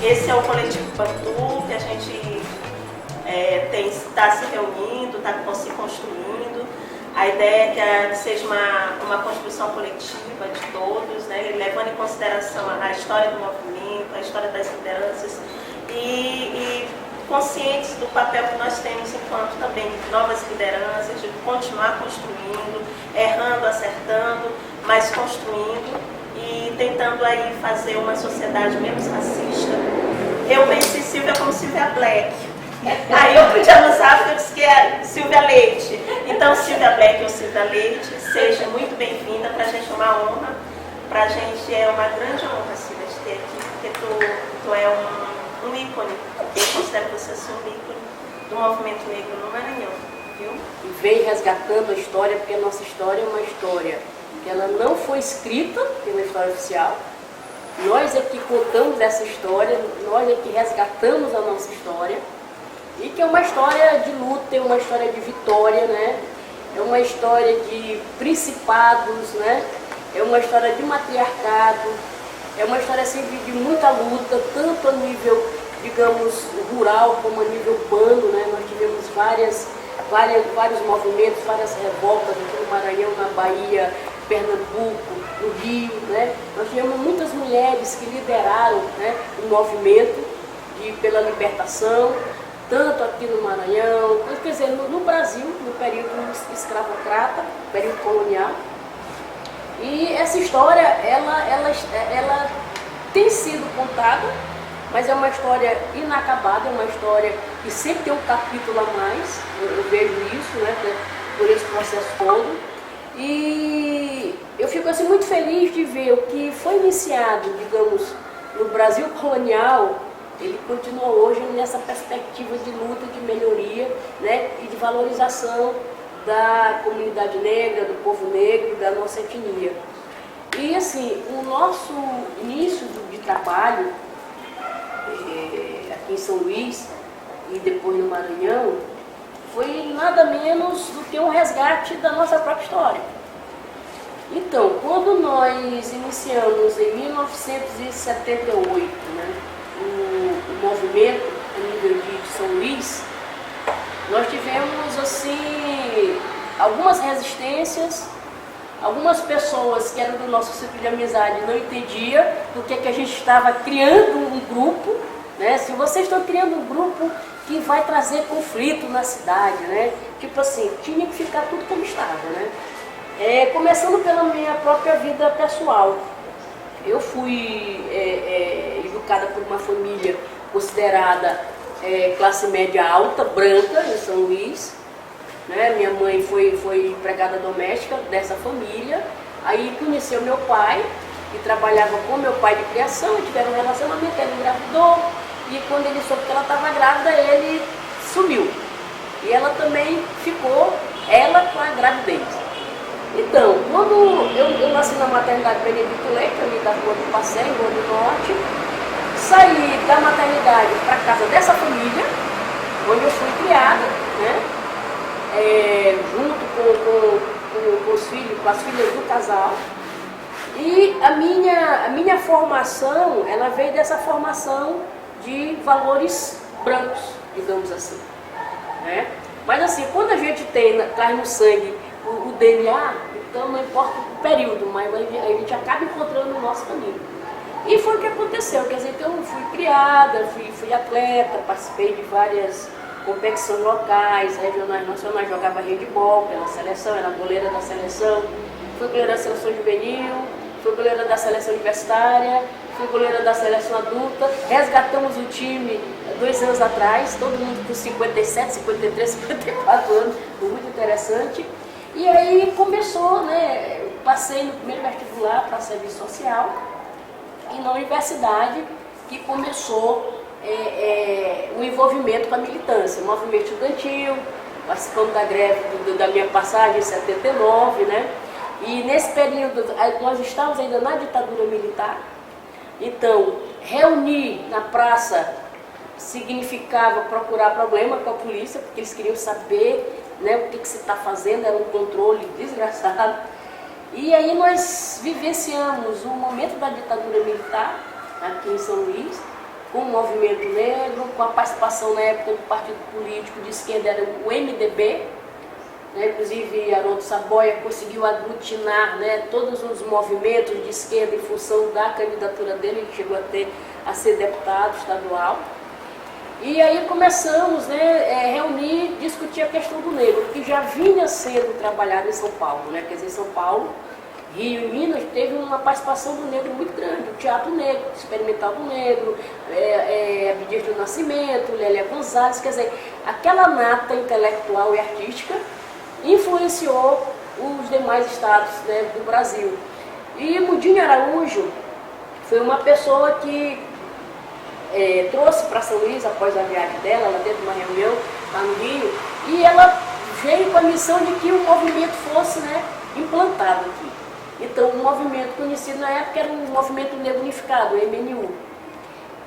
Esse é o coletivo Bantu, que a gente está se reunindo, está se construindo. A ideia é que seja uma construção coletiva de todos, né, levando em consideração a história do movimento, a história das lideranças e conscientes do papel que nós temos enquanto também novas lideranças, de continuar construindo, errando, acertando, mas construindo e tentando aí fazer uma sociedade menos racista. Eu venci Silvia como Silvia Black. Aí eu podia usar porque eu disse que é Silvia Leite. Então, Silvia Black ou Silvia Leite, seja muito bem-vinda. Para a gente é uma honra. Para a gente é uma grande honra, Silvia, de ter aqui, porque tu é um ícone. Eu considero você ser um ícone do movimento negro no Maranhão, viu? E vem resgatando a história, porque a nossa história é uma história que ela não foi escrita pela história oficial. Nós é que contamos essa história, nós é que resgatamos a nossa história. E que é uma história de luta, é uma história de vitória, né? É uma história de principados, né? É uma história de matriarcado, é uma história sempre de muita luta, tanto a nível, digamos, rural como a nível urbano, né? Nós tivemos vários movimentos, várias revoltas aqui no Maranhão, na Bahia, Pernambuco, no Rio, né? Nós tivemos muitas mulheres que lideraram, né, o movimento pela libertação, tanto aqui no Maranhão, quer dizer, no Brasil, no período escravocrata, período colonial. E essa história, ela tem sido contada, mas é uma história inacabada, é uma história que sempre tem um capítulo a mais, eu vejo isso, né, por esse processo todo. E eu fico assim, muito feliz de ver o que foi iniciado, digamos, no Brasil colonial, ele continua hoje nessa perspectiva de luta, de melhoria, né, e de valorização da comunidade negra, do povo negro, da nossa etnia. E assim, o nosso início de trabalho aqui em São Luís e depois no Maranhão foi nada menos do que um resgate da nossa própria história. Então, quando nós iniciamos em 1978, né, o movimento a nível de São Luís, nós tivemos assim algumas resistências, algumas pessoas que eram do nosso círculo de amizade não entendiam do que a gente estava criando um grupo, né? Se vocês estão criando um grupo que vai trazer conflito na cidade, né? Tipo assim, tinha que ficar tudo como estava, né? Começando pela minha própria vida pessoal. Eu fui educada por uma família considerada classe média alta, branca, em São Luís. Né? Minha mãe foi empregada doméstica dessa família. Aí conheceu meu pai, que trabalhava com meu pai de criação, tiveram um relacionamento, ela engravidou. E quando ele soube que ela estava grávida, ele sumiu. E ela também ficou, ela com a gravidez. Então, quando eu nasci na maternidade Benedito Leite, ali da Rua do Passeio, Rua do Norte, saí da maternidade para a casa dessa família, onde eu fui criada, né? Junto com os filhos, com as filhas do casal. E a minha formação, ela veio dessa formação de valores brancos, digamos assim. Né? Mas assim, quando a gente traz no sangue o DNA, então não importa o período, mas a gente acaba encontrando o nosso caminho. E foi o que aconteceu, quer dizer, então eu fui criada, fui atleta, participei de várias competições locais, regionais, nacionais, jogava handebol pela seleção, era goleira da seleção, fui goleira da seleção juvenil, fui goleira da seleção universitária, fui goleira da seleção adulta, resgatamos o time 2 anos atrás, todo mundo com 57, 53, 54 anos, muito interessante. E aí começou, né, passei no primeiro vestibular para serviço social e na universidade que começou o envolvimento com a militância, movimento estudantil, participando da greve da minha passagem em 79, né? E nesse período, nós estávamos ainda na ditadura militar, então reunir na praça significava procurar problema com a polícia, porque eles queriam saber, né, o que se está fazendo, era um controle desgraçado. E aí nós vivenciamos o momento da ditadura militar aqui em São Luís, com o movimento negro, com a participação na época do partido político de esquerda, era o MDB, né, inclusive Haroldo Saboia conseguiu aglutinar, né, todos os movimentos de esquerda em função da candidatura dele, ele chegou a ser deputado estadual. E aí começamos, né, reunir, discutir a questão do negro, que já vinha sendo trabalhado em São Paulo, né? Quer dizer, São Paulo, Rio e Minas teve uma participação do negro muito grande, o Teatro Negro, Experimental do Negro, Abdias do Nascimento, Lélia Gonzalez, quer dizer, aquela nata intelectual e artística influenciou os demais estados, né, do Brasil. E Mudinha Araújo foi uma pessoa que trouxe para São Luís, após a viagem dela, ela teve uma reunião lá no Rio, e ela veio com a missão de que o movimento fosse, né, implantado aqui. Então, o movimento conhecido na época era o Movimento Negro Unificado, o MNU.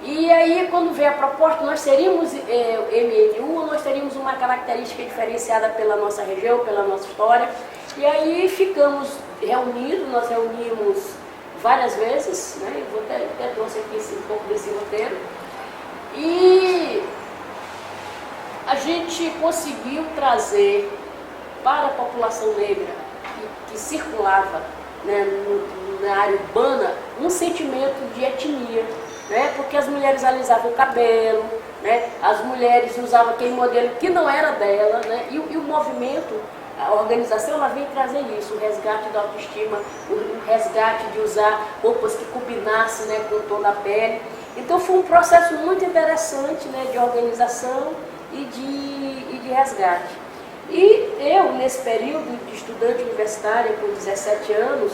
E aí, quando veio a proposta, nós seríamos MNU, nós teríamos uma característica diferenciada pela nossa região, pela nossa história. E aí ficamos reunidos, nós reunimos várias vezes, né? Eu vou até trouxe aqui um pouco desse roteiro. E a gente conseguiu trazer para a população negra que circulava, né, na área urbana um sentimento de etnia, né? Porque as mulheres alisavam o cabelo, né? As mulheres usavam aquele modelo que não era dela, né? E o movimento, a organização, ela vem trazer isso, o resgate da autoestima, o resgate de usar roupas que combinassem, né, com o tom da pele. Então foi um processo muito interessante, né, de organização e de resgate. E eu, nesse período de estudante universitária, com 17 anos,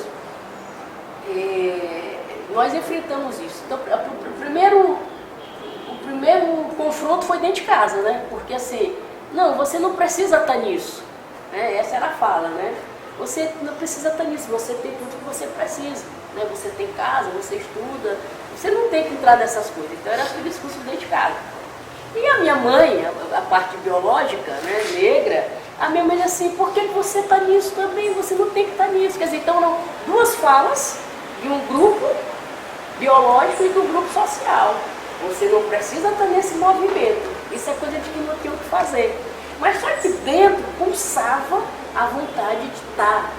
nós enfrentamos isso. Então, o primeiro confronto foi dentro de casa, né? Porque assim, não, você não precisa estar nisso. Essa era a fala, né? Você não precisa estar nisso, você tem tudo que você precisa, né? Você tem casa, você estuda, você não tem que entrar nessas coisas. Então era aquele discurso dentro de casa. E a minha mãe, a parte biológica, né, negra, a minha mãe disse assim, por que você está nisso também? Você não tem que estar nisso. Quer dizer, então eram duas falas de um grupo biológico e do grupo social. Você não precisa estar nesse movimento. Isso é coisa de que não tinha o que fazer. Mas só que dentro pulsava a vontade de estar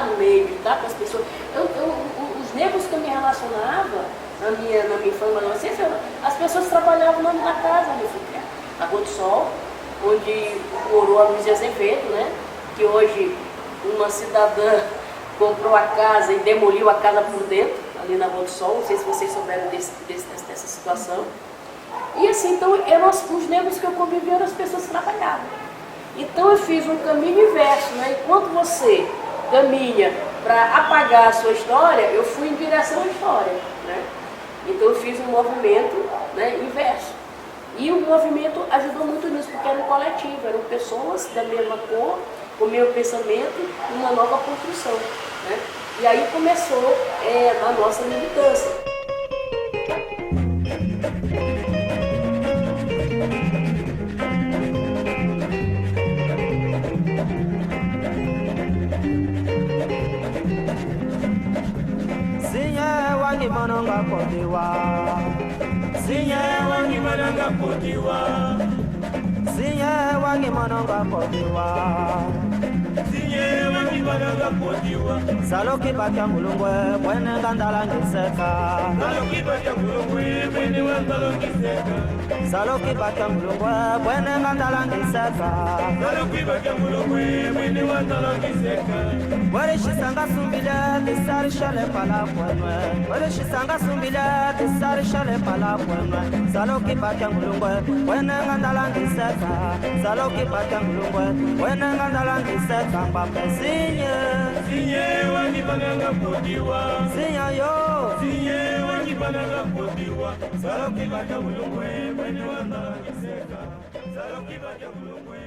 no meio, de estar com as pessoas. Os negros que eu me relacionava na minha infância, na adolescência, as pessoas trabalhavam na casa onde eu fui criada. Na Rua do Sol, onde morou a Luísa Azevedo, né? Que hoje uma cidadã comprou a casa e demoliu a casa por dentro, ali na Rua do Sol. Não sei se vocês souberam dessa situação. E assim, então, eram os negros que eu convivia, eram as pessoas que trabalhavam. Então eu fiz um caminho inverso, né? Enquanto você caminha para apagar a sua história, eu fui em direção à história, né? Então eu fiz um movimento, né, inverso. E o movimento ajudou muito nisso, porque era um coletivo, eram pessoas da mesma cor, com o mesmo pensamento, uma nova construção, né? E aí começou a nossa militância. Wangi mananga podiwa, Sinye wangi mananga podiwa, Sinye wangi mananga podiwa, Sinye wangi mananga podiwa. Saloki batya mulungwe, bwene ngandala ngiseka. Saloki batya mulungwe, bwene ngandala ngiseka. Saloki batya mulungwe, bwene ngandala ngiseka. Saloki batya mulungwe, bwene ngandala ngiseka. Wale shisanga sumbile, tisari shale pala kwenwe. Wale shisanga sumbile, tisari shale pala kwenwe. Saloki batya mulungwe, bwene ngandala ngiseka. Saloki batya mulungwe, bwene ngandala ngiseka. Mbape sinye, sinye wangi bananga podiwa. Sinye yo, sinye wangi bananga podiwa. Saloki batya mulungwe, bwene ngandala ngiseka. Saloki batya mulungwe.